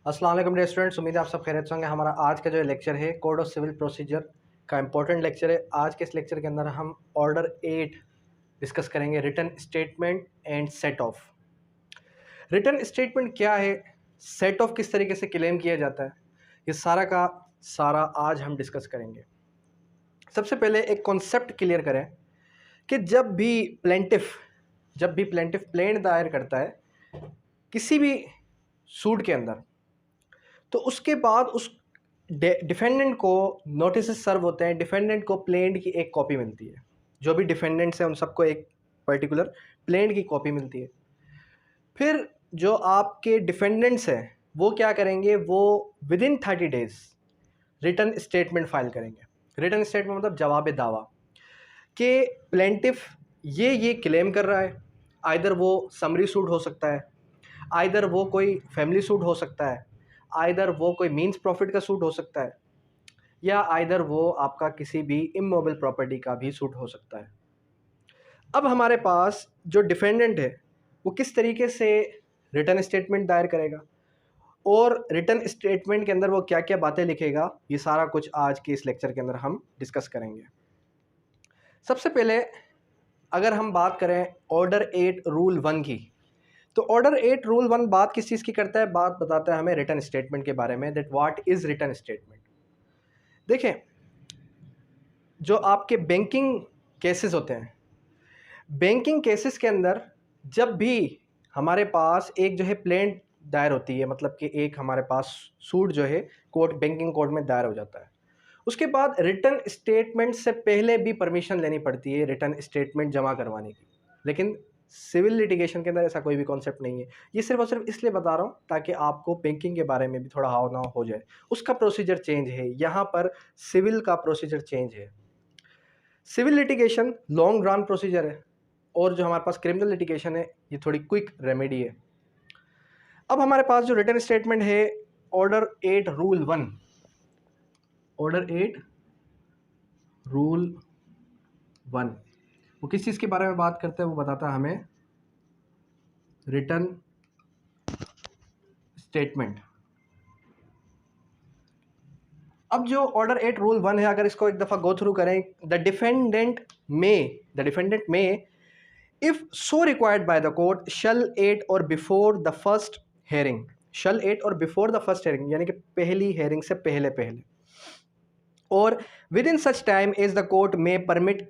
अस्सलाम वालेकुम dear students, उम्मीद है आप सब खैरियत से होंगे। हमारा आज का जो लेक्चर है कोड ऑफ सिविल प्रोसीजर का इंपॉर्टेंट लेक्चर है। आज के इस लेक्चर के अंदर हम ऑर्डर 8 डिस्कस करेंगे, return statement and set of. Return statement क्या है, सेट ऑफ किस तरीके से क्लेम किया जाता है, ये सारा का सारा आज हम डिस्कस करेंगे। सबसे पहले एक कॉन्सेप्ट क्लियर करें कि जब भी प्लेंटिफ प्लेन दायर करता है किसी भी सूट के अंदर, तो उसके बाद उस डिफेंडेंट को नोटिस सर्व होते हैं। डिफेंडेंट को प्लेन्ड की एक कॉपी मिलती है। जो भी डिफेंडेंट्स हैं उन सबको एक पर्टिकुलर प्लेन्ड की कॉपी मिलती है। फिर जो आपके डिफेंडेंट्स हैं वो क्या करेंगे, वो with in 30 days return statement file करेंगे। रिटर्न स्टेटमेंट मतलब जवाब दावा कि प्लेंटिफ ये क्लेम कर रहा है। आइदर वो समरी सूट हो सकता है, आइदर वो कोई फैमिली सूट हो सकता है, आइदर वो कोई मीन्स प्रॉफिट का सूट हो सकता है, या आइदर वो आपका किसी भी इमोबल प्रॉपर्टी का भी सूट हो सकता है। अब हमारे पास जो डिफेंडेंट है वो किस तरीके से रिटर्न स्टेटमेंट दायर करेगा और रिटर्न स्टेटमेंट के अंदर वो क्या क्या बातें लिखेगा, ये सारा कुछ आज के इस लेक्चर के अंदर हम डिस्कस करेंगे। सबसे पहले अगर हम बात करें ऑर्डर 8 रूल 1 की, तो ऑर्डर 8 रूल 1 बात किस चीज़ की करता है, बात बताता है हमें रिटर्न स्टेटमेंट के बारे में, that what is return statement. देखें, जो आपके बैंकिंग केसेस होते हैं, बैंकिंग केसेस के अंदर जब भी हमारे पास एक जो है प्लेन दायर होती है, मतलब कि एक हमारे पास सूट जो है कोर्ट बैंकिंग कोर्ट में दायर हो जाता है, उसके बाद रिटर्न स्टेटमेंट से पहले भी परमिशन लेनी पड़ती है रिटर्न स्टेटमेंट जमा करवाने की। लेकिन सिविल लिटिगेशन के अंदर ऐसा कोई भी कॉन्सेप्ट नहीं है। ये सिर्फ और सिर्फ इसलिए बता रहा हूँ ताकि आपको बैंकिंग के बारे में भी थोड़ा हाव ना हो जाए। उसका प्रोसीजर चेंज है, यहाँ पर सिविल का प्रोसीजर चेंज है। Civil litigation long run procedure है और जो हमारे पास क्रिमिनल लिटिगेशन है ये थोड़ी क्विक रेमेडी है। अब हमारे पास जो रिटर्न स्टेटमेंट है ऑर्डर 8 रूल 1, ऑर्डर 8 रूल 1 वो किस चीज़ के बारे में बात करता है, वो बताता है हमें रिटर्न स्टेटमेंट। अब जो ऑर्डर 8 रूल 1 है, अगर इसको एक दफ़ा गो थ्रू करें, द डिफेंडेंट में if so required by the court shall at or before the first hearing, shall at or before the first hearing यानी कि पहली हेयरिंग से पहले और within such time as the court में permit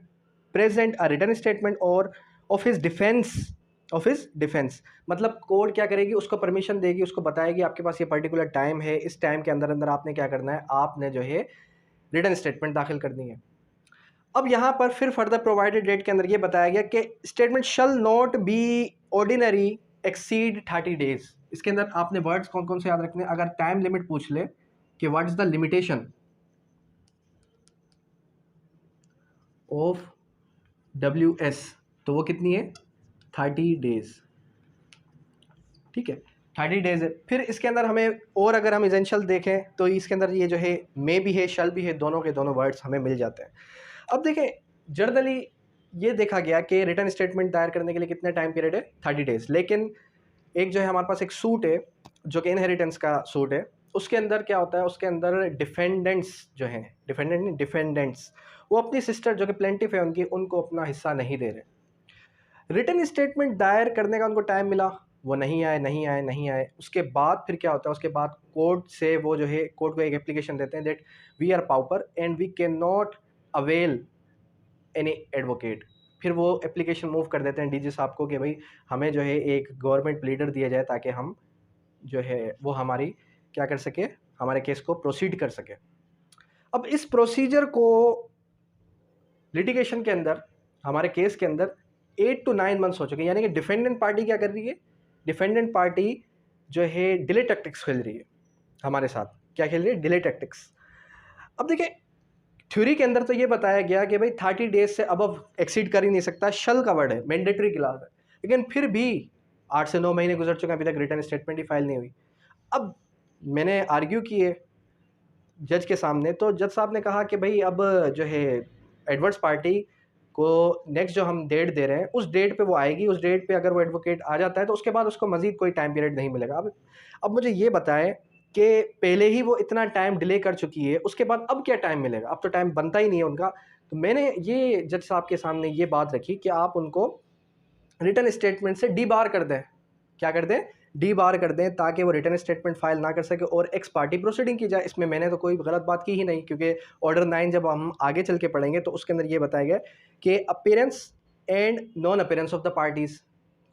present a written statement और of his defence. मतलब court क्या करेगी, उसको परमिशन देगी, उसको बताएगी आपके पास ये पर्टिकुलर टाइम है, इस टाइम के अंदर अंदर आपने क्या करना है, आपने जो है रिटर्न स्टेटमेंट दाखिल करनी है। अब यहाँ पर फिर फर्दर प्रोवाइडेड डेट के अंदर ये बताया गया कि statement shall not be ordinary exceed 30 days. इसके अंदर आपने वर्ड्स कौन कौन से याद रखने, अगर टाइम लिमिट पूछ ले कि what is the limitation of WS, तो वो कितनी है, 30 डेज। ठीक है, 30 डेज है। फिर इसके अंदर हमें और अगर हम इजेंशियल देखें तो इसके अंदर ये जो है मे भी है, शल भी है, दोनों के दोनों वर्ड्स हमें मिल जाते हैं। अब देखें, जनरली ये देखा गया कि रिटर्न स्टेटमेंट दायर करने के लिए कितना टाइम पीरियड है, 30 डेज। लेकिन एक जो है हमारे पास एक सूट है जो कि इनहेरिटेंस का सूट है, उसके अंदर क्या होता है, उसके अंदर डिफेंडेंट्स वो अपनी सिस्टर जो कि प्लेंटिफ है उनकी, उनको अपना हिस्सा नहीं दे रहे। रिटर्न स्टेटमेंट दायर करने का उनको टाइम मिला, वो नहीं आए। उसके बाद फिर क्या होता है, उसके बाद कोर्ट से वो जो है कोर्ट को एक एप्लीकेशन देते हैं that we are pauper and we can not avail any advocate. फिर वो एप्लीकेशन मूव कर देते हैं DG साहब को कि भाई हमें जो है एक गवर्नमेंट प्लीडर दिया जाए ताकि हम जो है वो हमारी क्या कर सके, हमारे केस को प्रोसीड कर सके। अब इस प्रोसीजर को लिटिगेशन के अंदर, हमारे केस के अंदर 8 to 9 मंथ्स हो चुके हैं। यानी कि डिफेंडेंट पार्टी क्या कर रही है, डिफेंडेंट पार्टी जो है डिले टैक्टिक्स खेल रही है हमारे साथ। क्या खेल रही है, डिले टैक्टिक्स। अब देखिए, थ्योरी के अंदर तो ये बताया गया कि भाई 30 डेज से अबव एक्सीड कर ही नहीं सकता, शल का वर्ड है, मैंडेटरी क्लॉज है। लेकिन फिर भी 8 से 9 महीने गुजर चुके हैं, अभी तक रिटर्न स्टेटमेंट ही फाइल नहीं हुई। अब मैंने आर्ग्यू किए जज के सामने, तो जज साहब ने कहा कि भाई अब जो है एडवर्स पार्टी को नेक्स्ट जो हम डेट दे रहे हैं उस डेट पे वो आएगी, उस डेट पे अगर वो एडवोकेट आ जाता है तो उसके बाद उसको मजीद कोई टाइम पीरियड नहीं मिलेगा। अब मुझे ये बताएं कि पहले ही वो इतना टाइम डिले कर चुकी है, उसके बाद अब क्या टाइम मिलेगा, अब तो टाइम बनता ही नहीं है उनका। तो मैंने ये जज साहब के सामने ये बात रखी कि आप उनको रिटर्न स्टेटमेंट से डी बार कर दें। क्या कर दें? डी बार कर दें, ताकि वो रिटर्न स्टेटमेंट फाइल ना कर सके और एक्स पार्टी प्रोसीडिंग की जाए। इसमें मैंने तो कोई गलत बात की ही नहीं, क्योंकि ऑर्डर 9 जब हम आगे चल के पढ़ेंगे तो उसके अंदर ये बताया गया कि appearance and non appearance of the parties,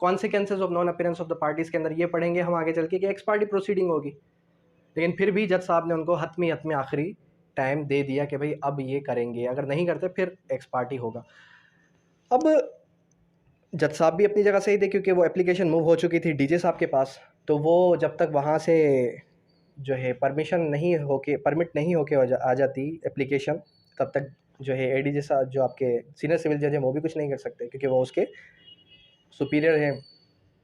consequences of non appearance of the parties के अंदर ये पढ़ेंगे हम आगे चल के कि एक्स पार्टी प्रोसीडिंग होगी। लेकिन फिर भी जज साहब ने उनको हतमी आखिरी टाइम दे दिया कि भाई अब ये करेंगे, अगर नहीं करते फिर एक्स पार्टी होगा। अब जज साहब भी अपनी जगह सही थे, क्योंकि वो एप्लीकेशन मूव हो चुकी थी डीजे साहब के पास, तो वो जब तक वहाँ से जो है परमिट नहीं होके आ जाती एप्लीकेशन, तब तक जो है एडीजे साहब जो आपके सीनियर सिविल जज हैं वो भी कुछ नहीं कर सकते, क्योंकि वो उसके सुपीरियर हैं,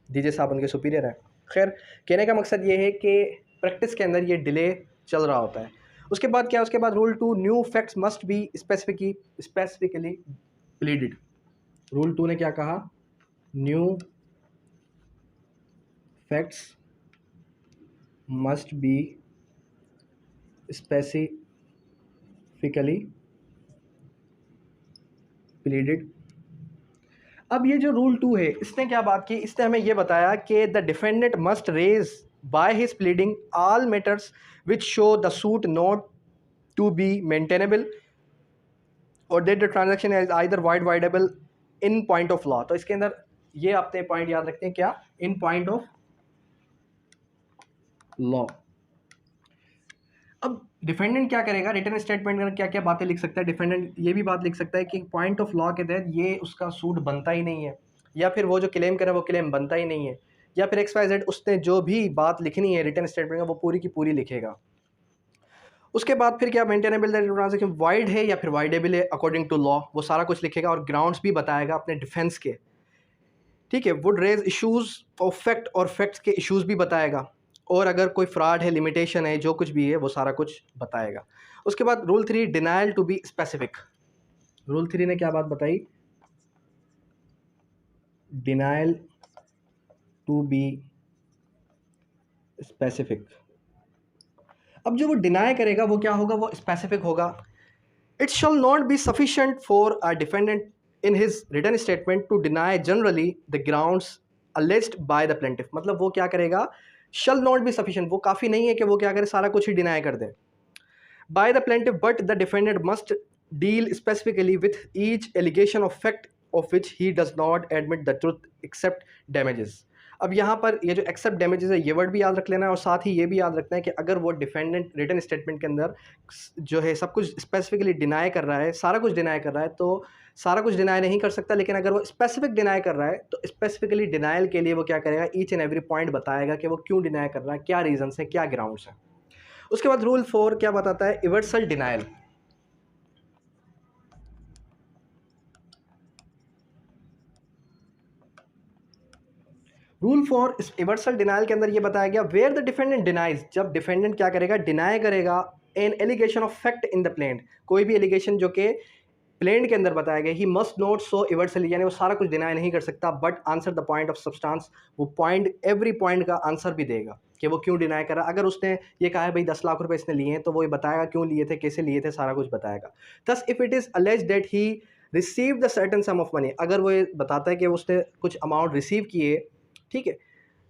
डीजे साहब उनके सुपीरियर हैं। खैर, कहने का मकसद ये है कि प्रैक्टिस के अंदर ये डिले चल रहा होता है। उसके बाद क्या, उसके बाद rule 2, new facts must be specifically pleaded. Rule 2 ने क्या कहा? New facts must be specifically pleaded. अब ये जो रूल 2 है, इसने क्या बात की? इसने हमें ये बताया कि the defendant must raise by his pleading all matters which show the suit not to be maintainable or that the transaction is either voidable in point of law. तो इसके अंदर ये आपने पॉइंट याद रखते हैं, क्या? इन पॉइंट ऑफ लॉ। अब डिफेंडेंट क्या करेगा? रिटर्न स्टेटमेंट में क्या क्या बातें लिख सकता है डिफेंडेंट? ये भी बात लिख सकता है कि पॉइंट ऑफ लॉ के तहत ये उसका सूट बनता ही नहीं है, या फिर वो जो क्लेम करे वो क्लेम बनता ही नहीं है, या फिर XYZ उसने जो भी बात लिखनी है रिटर्न स्टेटमेंट में वो पूरी की पूरी लिखेगा। उसके बाद फिर क्या? मेंटेनेबल ट्रांजैक्शन वाइड है या फिर वाइडेबल है अकॉर्डिंग टू लॉ, वो सारा कुछ लिखेगा और ग्राउंड्स भी बताएगा अपने डिफेंस के। ठीक है, would raise issues of fact, और फैक्ट्स के इश्यूज भी बताएगा, और अगर कोई फ्रॉड है, लिमिटेशन है, जो कुछ भी है वो सारा कुछ बताएगा। उसके बाद rule 3, denial to be specific. Rule 3 ने क्या बात बताई? Denial to be specific. अब जो वो डिनाई करेगा वो क्या होगा? वो स्पेसिफिक होगा। It shall not be sufficient for a defendant in his written statement to deny generally the grounds alleged by the plaintiff. मतलब वो क्या करेगा? शैल नॉट बी सफिशिएंट, वो काफ़ी नहीं है कि वो क्या करे, सारा कुछ ही डिनाई कर दे by the plaintiff, but the defendant must deal specifically with each allegation of fact of which he does not admit the truth except damages। अब यहाँ पर ये जो एक्सेप्ट डैमेजेस है, ये वर्ड भी याद रख लेना है, और साथ ही ये भी याद रखना है कि अगर वो डिफेंडेंट रिटन स्टेटमेंट के अंदर जो है सब कुछ स्पेसिफिकली डिनाई कर रहा है, सारा कुछ डिनाई कर रहा है, तो सारा कुछ डिनाई नहीं कर सकता, लेकिन अगर वो स्पेसिफिक डिनाई कर रहा है तो स्पेसिफिकली डिनाइल के लिए वो क्या करेगा? ईच एंड एवरी पॉइंट बताएगा कि वो क्यों डिनाई कर रहा है, क्या रीजंस है, क्या ग्राउंड्स है। उसके बाद रूल 4 क्या बताता है? इवर्सल डिनायल। रूल 4 इस इवर्सल डिनायल के अंदर ये बताया गया, वेयर द डिफेंडेंट डिनाइज, जब डिफेंडेंट क्या करेगा? डिनाई करेगा an allegation of fact in the plaint, कोई भी एलिगेशन जो कि प्लेंट के अंदर बताया गया, ही मस्ट नॉट सो इवर्सली, यानी वो सारा कुछ डिनाई नहीं कर सकता, but answer the point of substance, वो पॉइंट एवरी पॉइंट का आंसर भी देगा कि वो क्यों डिनाई कर रहा है। अगर उसने ये कहा है भाई 10 लाख रुपए इसने लिए हैं, तो वो ये बताएगा क्यों लिए थे, कैसे लिए थे, सारा कुछ बताएगा। Thus if it is alleged that he receive the certain some of money, अगर वो ये बताता है कि उसने कुछ अमाउंट रिसीव किए, ठीक है,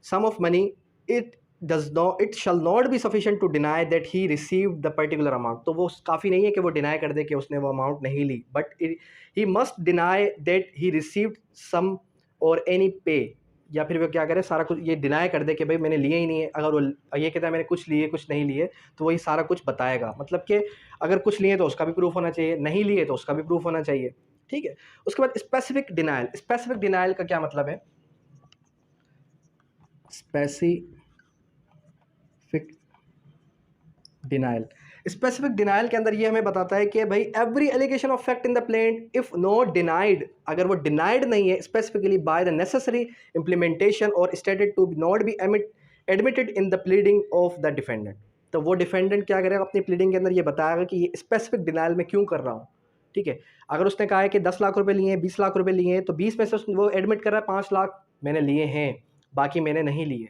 sum of money, it shall not be sufficient to deny that he received the particular amount, तो वो काफ़ी नहीं है कि वो डिनाई कर दे कि उसने वो अमाउंट नहीं ली, but he must deny that he received some or any pay, या फिर वो क्या करे? सारा कुछ ये डिनाई कर दे कि भाई मैंने लिए ही नहीं है। अगर वो ये कहता है मैंने कुछ लिए कुछ नहीं लिए, तो वही सारा कुछ बताएगा। मतलब कि अगर कुछ लिए तो उसका भी प्रूफ होना चाहिए, नहीं लिए तो उसका भी प्रूफ होना चाहिए। ठीक है, उसके बाद स्पेसिफिक डिनाइल। स्पेसिफिक डिनाइल का क्या मतलब है? स्पेसिफिक डिनाइल, स्पेसिफिक डिनाइल के अंदर ये हमें बताता है कि भाई every allegation of fact in the plaint if not denied, अगर वो डिनाइड नहीं है specifically by the necessary implementation or stated to not be admitted in the pleading of the defendant, तो वो डिफेंडेंट क्या करेगा? अपनी प्लीडिंग के अंदर ये बताएगा कि ये स्पेसिफिक डिनाइल में क्यों कर रहा हूँ। ठीक है, अगर उसने कहा है कि 10 लाख रुपए लिए हैं, 20 लाख रुपए लिए हैं, तो 20 में से वो एडमिट कर रहा है 5 लाख मैंने लिए हैं, बाकी मैंने नहीं लिए।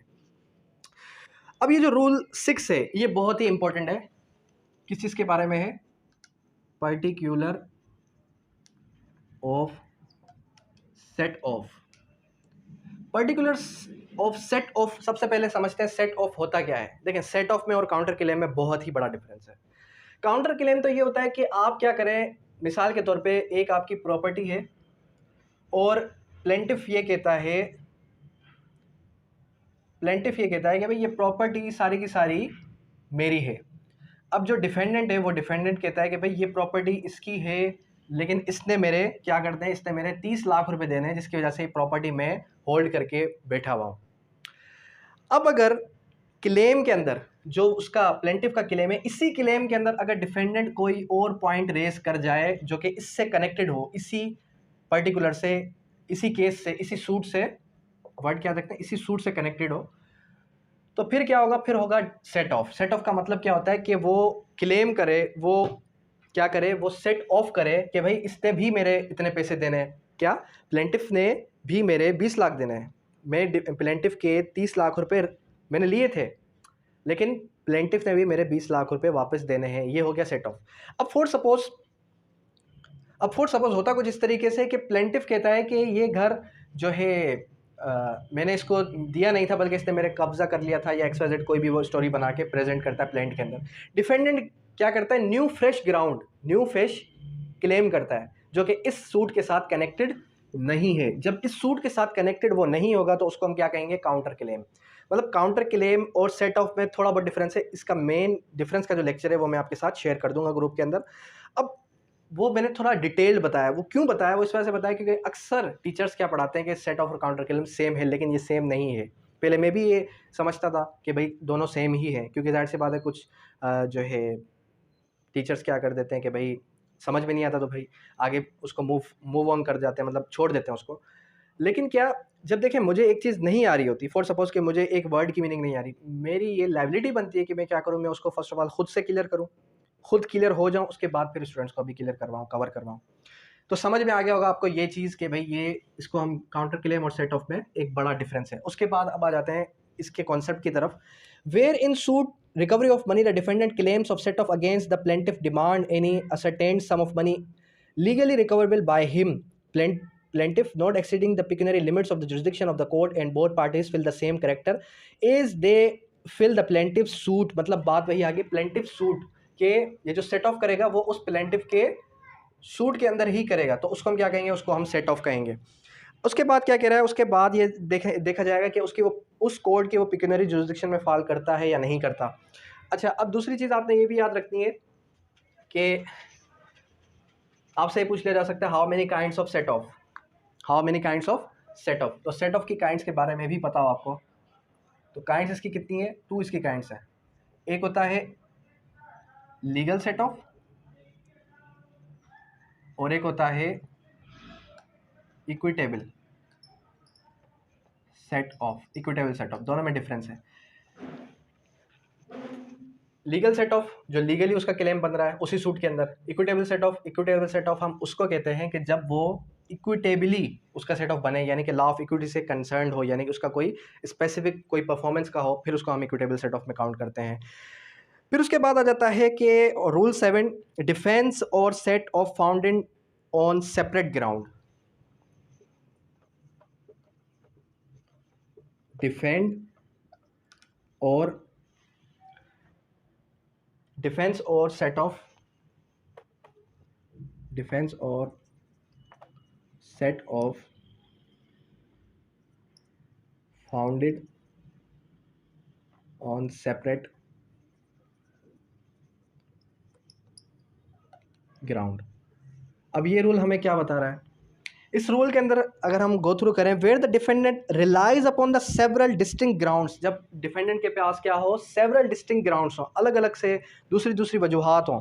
अब ये जो रूल 6 है ये बहुत ही इंपॉर्टेंट है। किस चीज़ के बारे में है? Particular of set of. Particular of set of, सबसे पहले समझते हैं सेट ऑफ होता क्या है। देखें, सेट ऑफ में और काउंटर क्लेम में बहुत ही बड़ा डिफरेंस है। काउंटर क्लेम तो ये होता है कि आप क्या करें, मिसाल के तौर पे एक आपकी प्रॉपर्टी है और प्लेंटिफ ये कहता है कि भाई ये प्रॉपर्टी सारी की सारी मेरी है। अब जो डिफेंडेंट है वो डिफेंडेंट कहता है कि भाई ये प्रॉपर्टी इसकी है, लेकिन इसने मेरे क्या करते हैं, इसने मेरे 30 लाख रुपए देने हैं, जिसकी वजह से ये प्रॉपर्टी मैं होल्ड करके बैठा हुआ हूँ। अब अगर क्लेम के अंदर जो उसका प्लेंटिफ का क्लेम है, इसी क्लेम के अंदर अगर डिफेंडेंट कोई और पॉइंट रेज कर जाए जो कि इससे कनेक्टेड हो, इसी पर्टिकुलर से, इसी केस से, इसी सूट से, वर्ड क्या देखते हैं, इसी सूट से कनेक्टेड हो, तो फिर क्या होगा, फिर होगा सेट ऑफ। सेट ऑफ का मतलब क्या होता है कि वो क्लेम करे, वो क्या करे, वो सेट ऑफ करे कि भाई इसने भी मेरे इतने पैसे देने हैं। क्या? प्लेंटिफ ने भी मेरे 20 लाख देने हैं। मैं प्लेंटिफ के 30 लाख रुपए मैंने लिए थे, लेकिन प्लेंटिफ ने भी मेरे 20 लाख रुपए वापस देने हैं। ये हो गया सेट ऑफ। अब फॉर सपोज होता कुछ इस तरीके से कि प्लेंटिफ कहता है कि ये घर जो है मैंने इसको दिया नहीं था, बल्कि इसने मेरे कब्जा कर लिया था, या XYZ कोई भी वो स्टोरी बना के प्रेजेंट करता है प्लेंट के अंदर। डिफेंडेंट क्या करता है, न्यू फ्रेश क्लेम करता है जो कि इस सूट के साथ कनेक्टेड नहीं है। जब इस सूट के साथ कनेक्टेड वो नहीं होगा तो उसको हम क्या कहेंगे, काउंटर क्लेम। मतलब काउंटर क्लेम और सेट ऑफ में थोड़ा बहुत डिफरेंस है। इसका मेन डिफरेंस का जो लेक्चर है वो मैं आपके साथ शेयर कर दूंगा ग्रुप के अंदर। अब वो मैंने थोड़ा डिटेल बताया। वो क्यों बताया? वो इस वजह से बताया क्योंकि अक्सर टीचर्स क्या पढ़ाते हैं कि सेट ऑफ और काउंटर क्लेम सेम है, लेकिन ये सेम नहीं है। पहले मैं भी ये समझता था कि भाई दोनों सेम ही है, क्योंकि जाहिर सी बात है कुछ जो है टीचर्स क्या कर देते हैं कि भाई समझ में नहीं आता तो भाई आगे उसको मूव ऑन कर जाते हैं, मतलब छोड़ देते हैं उसको। लेकिन क्या, जब देखें मुझे एक चीज़ नहीं आ रही होती, फॉर सपोज कि मुझे एक वर्ड की मीनिंग नहीं आ रही, मेरी ये लाइबिलिटी बनती है कि मैं क्या करूँ, मैं उसको फर्स्ट ऑफ ऑल खुद से क्लियर करूँ, खुद क्लियर हो जाऊँ, उसके बाद फिर स्टूडेंट्स को भी क्लियर करवाऊँ, कवर करवाऊँ। तो समझ में आ गया होगा आपको ये चीज़ कि भाई ये इसको हम काउंटर क्लेम और सेट ऑफ में एक बड़ा डिफरेंस है। उसके बाद अब आ जाते हैं इसके कॉन्सेप्ट की तरफ। Where in suit recovery of money, the defendant claims of set off against the plaintiff demand any ascertained sum of money legally recoverable by him, plaintiff not exceeding the pecuniary limits of the jurisdiction of the court, and both parties fill the same character as they fill the plaintiff suit। मतलब बात वही आ गई, plaintiff suit के ये जो set off करेगा वो उस plaintiff के सूट के अंदर ही करेगा, तो उसको हम क्या कहेंगे, उसको हम सेट ऑफ कहेंगे। उसके बाद क्या कह रहा है, उसके बाद ये देखा जाएगा कि उसकी वो उस कोड के वो पिक्यूनरी जुरिसडिक्शन में फॉल करता है या नहीं करता। अच्छा, अब दूसरी चीज़ आपने ये भी याद रखनी है कि आपसे ये पूछ लिया जा सकता है how many kinds of set of, तो सेट ऑफ की काइंड्स के बारे में भी पता हो आपको। तो काइंड्स इसकी कितनी है, 2 इसकी काइंड्स है। एक होता है लीगल सेट ऑफ और एक होता है इक्विटेबल सेट ऑफ। दोनों में डिफरेंस है। लीगल सेट ऑफ जो लीगली उसका क्लेम बन रहा है उसी सूट के अंदर। इक्विटेबल सेट ऑफ हम उसको कहते हैं कि जब वो इक्विटेबली उसका सेट ऑफ बने, यानी कि लॉ ऑफ इक्विटी से कंसर्न हो, यानी कि उसका कोई स्पेसिफिक कोई परफॉर्मेंस का हो, फिर उसको हम इक्विटेबल सेट ऑफ में काउंट करते हैं। फिर उसके बाद आ जाता है कि rule 7, defence or set off founded on separate ground. Defence or set off founded on separate ground. अब ये रूल हमें क्या बता रहा है? इस रूल के अंदर अगर हम गो थ्रू करें, where the defendant relies upon the several distinct grounds, जब डिफेंडेंट के पास क्या हो, सेवरल डिस्टिंक्ट ग्राउंड्स हो, अलग अलग से दूसरी वजूहात हों,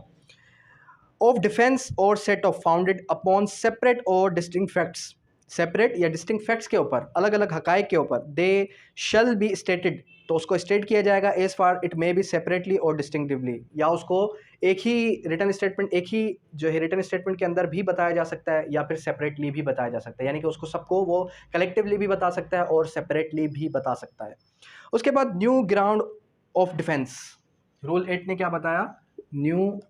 of defence or set off founded upon separate और डिस्टिंक्ट फैक्ट्स, सेपरेट या डिस्टिंक्ट फैक्ट्स के ऊपर, अलग अलग हकाइक के ऊपर, दे शैल बी स्टेटेड, तो उसको स्टेट किया जाएगा as far it may be separately और डिस्टिंक्टिवली, या उसको एक ही रिटर्न स्टेटमेंट, एक ही जो है रिटर्न स्टेटमेंट के अंदर भी बताया जा सकता है, या फिर सेपरेटली भी बताया जा सकता है, यानी कि उसको सबको वो कलेक्टिवली भी बता सकता है और सेपरेटली भी बता सकता है। उसके बाद new ground of defence. Rule 8 ने क्या बताया? New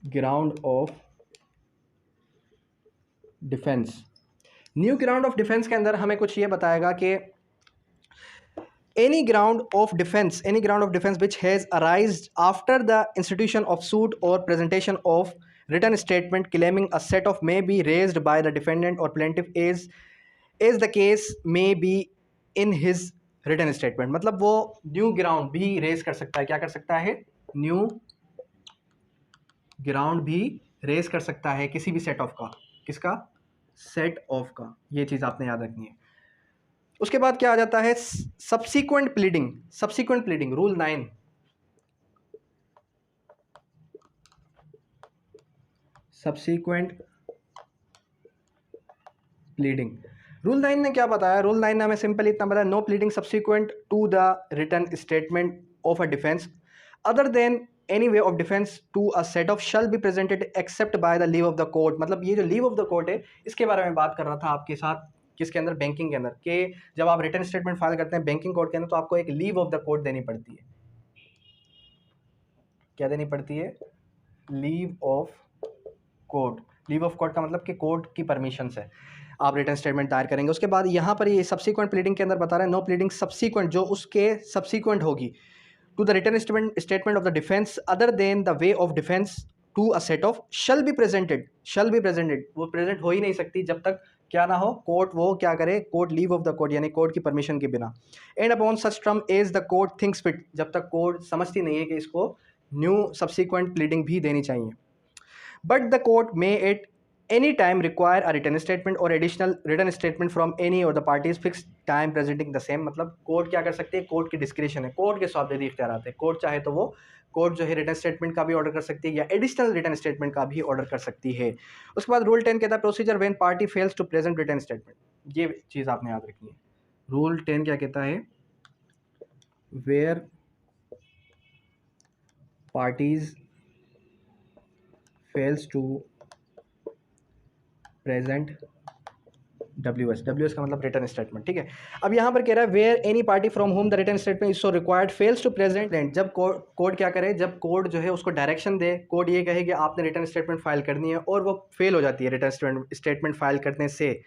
ground of defence. New ground of defence के अंदर हमें कुछ ये बताएगा कि any ground of defense which has arisen after the institution of suit or presentation of written statement claiming a set of may be raised by the defendant or plaintiff is the case may be in his written statement। मतलब वो new ground भी raise कर सकता है। क्या कर सकता है? न्यू ग्राउंड भी रेज कर सकता है किसी भी सेट ऑफ का। किसका? सेट ऑफ का। ये चीज़ आपने याद रखनी है। उसके बाद क्या आ जाता है? Subsequent pleading. Subsequent pleading rule 9। Subsequent pleading rule 9 ने क्या बताया? रूल 9 ने हमें सिंपल इतना बताया, no pleading subsequent to the written statement of a defence other than any way of defence to a set off shall be presented except by the leave of the court. मतलब ये जो leave of the court है, इसके बारे में बात कर रहा था आपके साथ। किसके अंदर? बैंकिंग के अंदर। कि जब आप रिटन स्टेटमेंट फाइल करते हैं बैंकिंग कोर्ट के अंदर, तो आपको एक लीव ऑफ द कोर्ट देनी पड़ती है। क्या देनी पड़ती है? Leave of court. Leave of court का मतलब कि कोर्ट की परमिशन से आप रिटन स्टेटमेंट दायर करेंगे। उसके बाद यहाँ पर ये सब्सीक्वेंट प्लीडिंग के अंदर बता रहे हैं, नो प्लीडिंग सब्सीक्वेंट, जो उसके सब्सीक्वेंट होगी, to the written statement of the defence other than the way of defence to a set off shall be presented. Shall be presented, वो प्रेजेंट हो ही नहीं सकती जब तक क्या ना हो, कोर्ट वो क्या करे? Court leave of the court, यानी कोर्ट की परमिशन के बिना। And upon such term as the court thinks fit, जब तक कोर्ट समझती नहीं है कि इसको न्यू सब्सीक्वेंट प्लीडिंग भी देनी चाहिए। But the court may at any time require a written statement or additional written statement from any of the parties fixed time presenting the same। मतलब कोर्ट क्या कर सकती है? कोर्ट की डिस्क्रिप्शन है, कोर्ट के स्वाधीन इख्तियार है। कोर्ट चाहे तो वो कोर्ट जो है रिटन स्टेटमेंट का भी ऑर्डर कर सकती है या एडिशनल रिटन स्टेटमेंट का भी ऑर्डर कर सकती है। उसके बाद रूल 10 कहता है procedure when party fails to present written statement. ये चीज़ आपने याद रखनी है। रूल 10 क्या कहता है? Where parties fails to present WS का मतलब रिटर्न स्टेटमेंट। ठीक है, अब यहाँ पर कह रहा है where any party from whom the return statement is so required fails to present. जब कोर्ट क्या करे? जब कोर्ट जो है उसको डायरेक्शन दे, कोर्ट ये कहे कि आपने रिटर्न स्टेटमेंट फाइल करनी है और वो फेल हो जाती है रिटर्न स्टेटमेंट फाइल करने से,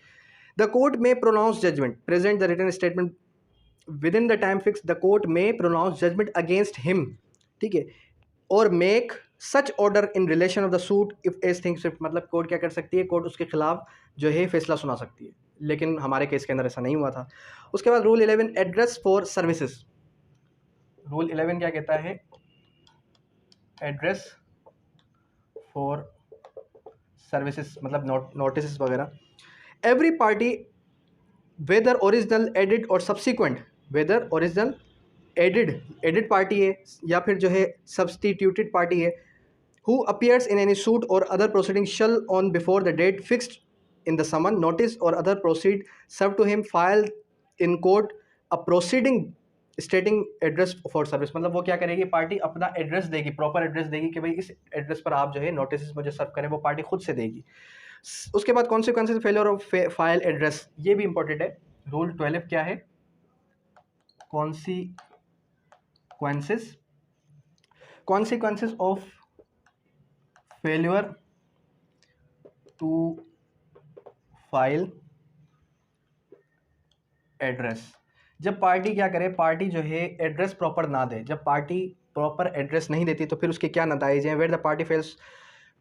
द कोर्ट में pronounce judgment present the return statement within the time fix. The court में प्रोनाउंस जजमेंट अगेंस्ट हिम, ठीक है, और make such order in relation of the suit if as things swift. मतलब court क्या कर सकती है? कोर्ट उसके खिलाफ जो है फैसला सुना सकती है, लेकिन हमारे केस के अंदर ऐसा नहीं हुआ था। उसके बाद rule 11 address for services. Rule 11 क्या कहता है? एड्रेस फॉर सर्विसेज मतलब नोटिस वगैरह। Every party whether original added और subsequent, whether original added party है या फिर जो है सब्सटीट्यूटेड पार्टी है, who appears in any suit or other proceeding shall on before the date fixed in the summons notice or other proceed served to him file in court a proceeding stating address for service। मतलब वो क्या करेगी? Party अपना address देगी, proper address देगी कि भाई इस एड्रेस पर आप जो है नोटिस मुझे सर्व करें, वो पार्टी खुद से देगी। उसके बाद consequences failure of file address, ये भी इंपॉर्टेंट है। रूल 12 क्या है? Consequences of failure to file address. जब पार्टी क्या करे? पार्टी जो है एड्रेस प्रॉपर ना दे, जब पार्टी प्रॉपर एड्रेस नहीं देती तो फिर उसके क्या नताइज हैं? Where the party fails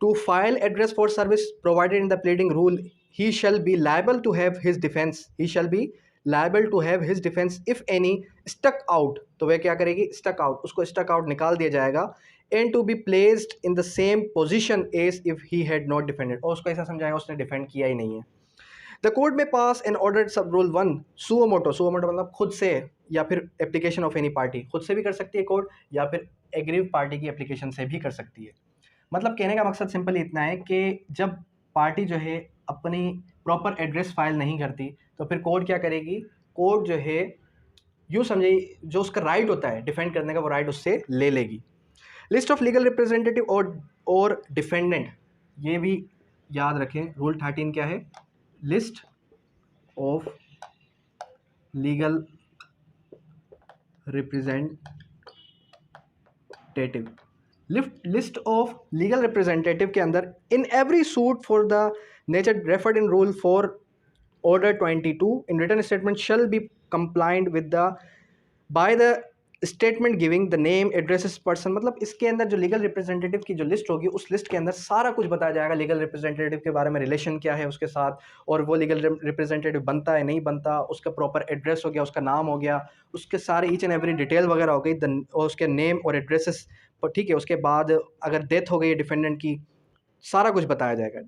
to file address for service provided in the pleading rule he shall be liable to have his defence, he shall be liable to have his defence if any struck out. तो वह क्या करेगी? Struck out, उसको struck out निकाल दिया जाएगा। And to be placed in the same position as if he had not defended, और उसको ऐसा समझाएगा उसने डिफेंड किया ही नहीं है। द कोर्ट में पास एन ऑर्डर सब रूल 1 सुओ मोटो मतलब खुद से या फिर एप्लीकेशन ऑफ एनी पार्टी, खुद से भी कर सकती है कोर्ट या फिर एग्रीव पार्टी की एप्लीकेशन से भी कर सकती है। मतलब कहने का मकसद सिंपली इतना है कि जब पार्टी जो है अपनी प्रॉपर एड्रेस फाइल नहीं करती तो फिर कोर्ट क्या करेगी? कोर्ट जो है यूँ समझिए जो उसका राइट होता है डिफेंड करने का, वो राइट उससे ले लेगी। लिस्ट ऑफ लीगल रिप्रेजेंटेटिव और डिफेंडेंट, ये भी याद रखें। रूल 13 क्या है? List of legal representative, list of legal representative के अंदर in every suit for the nature referred in rule 4 order 22 in written statement shall be compliant with the by the statement giving the name addresses person. मतलब इसके अंदर जो legal representative की जो list होगी उस लिस्ट के अंदर सारा कुछ बताया जाएगा, लीगल रिप्रेजेंटेटिव के बारे में, रिलेशन क्या है उसके साथ, और वो लीगल रिप्रेजेंटेटिव बनता है नहीं बनता, उसका प्रॉपर एड्रेस हो गया, उसका नाम हो गया, उसके सारे ईच एंड एवरी डिटेल वगैरह हो गई, और उसके नेम और एड्रेसेस, ठीक है। उसके बाद अगर डेथ हो गई है डिफेंडेंट की, सारा कुछ बताया जाएगा,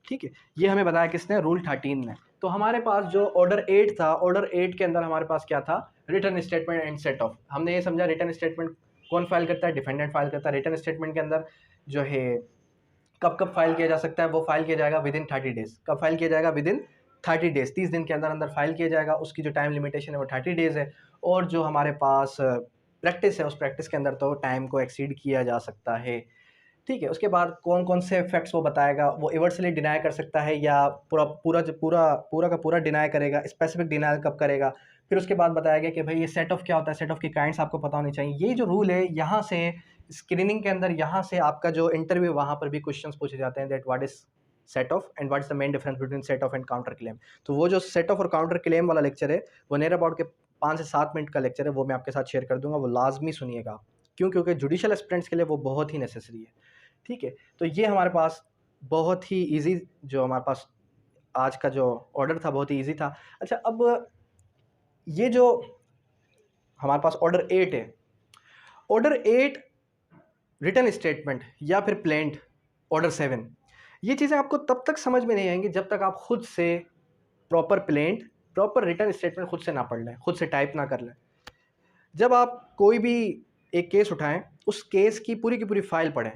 ठीक है। ये हमें बताया किसने, रूल 13 ने। तो हमारे पास जो ऑर्डर 8 था, ऑर्डर 8 के अंदर हमारे पास क्या था, return statement and set of. हमने ये समझा रिटर्न स्टेटमेंट कौन फाइल करता है, डिफेंडेंट फाइल करता है। रिटर्न स्टेटमेंट के अंदर जो है कब कब फाइल किया जा सकता है, वो फाइल किया जाएगा विद इन 30 डेज। कब फाइल किया जाएगा, विद इन 30 डेज, 30 दिन के अंदर अंदर फाइल किया जाएगा। उसकी जो टाइम लिमिटेशन है वो 30 डेज है। और जो हमारे पास प्रैक्टिस है, उस प्रैक्टिस के अंदर तो टाइम को एक्सीड किया जा सकता है, ठीक है। उसके बाद कौन कौन से फैक्ट्स वो बताएगा, वो इवर्सली डिनाई कर सकता है या पूरा का पूरा डिनाई करेगा, स्पेसिफिक डिनाई कब करेगा। फिर उसके बाद बताया गया कि भाई ये सेट ऑफ क्या होता है, सेट ऑफ की काइंड्स आपको पता होनी चाहिए। ये जो रूल है, यहाँ से स्क्रीनिंग के अंदर, यहाँ से आपका जो इंटरव्यू, वहाँ पर भी क्वेश्चंस पूछे जाते हैं, that what is set of and what is the main difference between set of and counter claim. तो वो जो सेट ऑफ और काउंटर क्लेम वाला लेक्चर है, वो नियर अबाउट के 5 से 7 मिनट का लेक्चर है, वो मैं आपके साथ शेयर कर दूंगा, वो लाजमी सुनिएगा। क्यों? क्योंकि जुडिशियल एस्पिरेंट्स के लिए वो बहुत ही नेसेसरी है, ठीक है। तो ये हमारे पास बहुत ही इजी, जो हमारे पास आज का जो ऑर्डर था बहुत ही इजी था। अच्छा, अब ये जो हमारे पास ऑर्डर 8 है, ऑर्डर 8 रिटर्न स्टेटमेंट या फिर प्लेंट ऑर्डर 7, ये चीज़ें आपको तब तक समझ में नहीं आएंगी जब तक आप खुद से proper plaint, proper return statement खुद से ना पढ़ लें, खुद से टाइप ना कर लें। जब आप कोई भी एक केस उठाएं, उस केस की पूरी फाइल पढ़ें,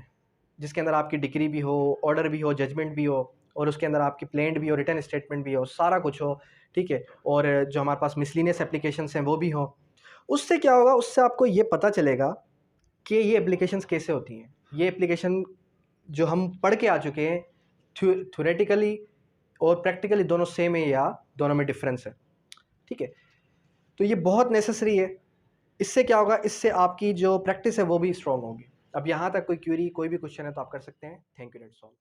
जिसके अंदर आपकी डिक्री भी हो, ऑर्डर भी हो, जजमेंट भी हो, और उसके अंदर आपकी प्लेंट भी हो, रिटर्न स्टेटमेंट भी हो, सारा कुछ हो, ठीक है। और जो हमारे पास मिसलिनियस एप्लीकेशंस हैं वो भी हो। उससे क्या होगा, उससे आपको ये पता चलेगा कि ये एप्लीकेशंस कैसे होती हैं। ये एप्लीकेशन जो हम पढ़ के आ चुके हैं, थ्योरेटिकली और प्रैक्टिकली दोनों सेम है या दोनों में डिफरेंस है, ठीक है। तो ये बहुत नेसेसरी है। इससे क्या होगा, इससे आपकी जो प्रैक्टिस है वो भी स्ट्रॉन्ग होगी। अब यहाँ तक कोई क्वेरी, कोई भी क्वेश्चन है तो आप कर सकते हैं। Thank you, that's all.